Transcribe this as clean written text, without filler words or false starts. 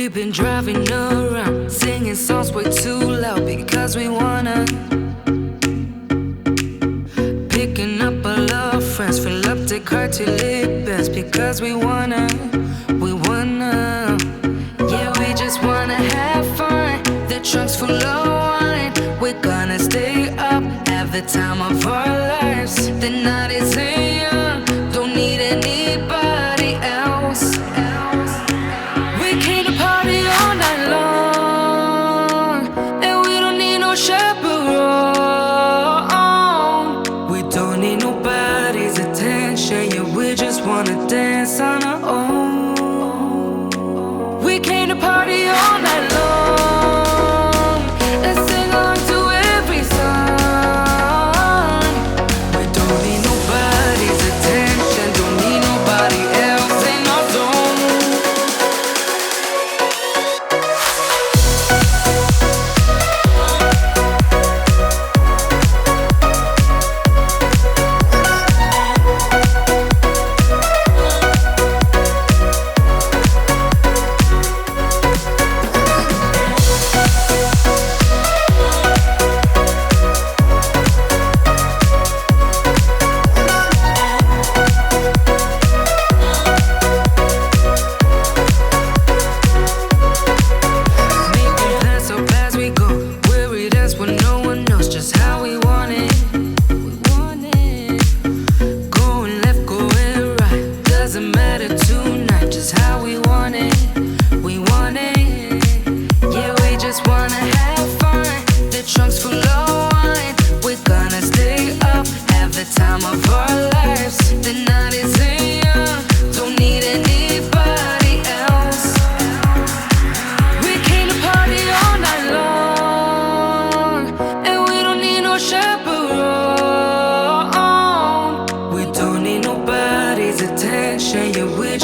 We've been driving around, singing songs way too loud because we wanna. Picking up all our friends, fill up the car till it bends because we wanna. Yeah, we just wanna have fun. The trunk's full of wine. We're gonna stay up, have the time of our lives. The night is young, don't need anybody else. We came to party all night long, and we don't need no chaperone. We don't need nobody's attention, yeah, we just wanna dance on our own. We came to party all night long and sing along to every song. We don't need nobody's attention, don't need nobody else in our zone. Attention, yeah, we're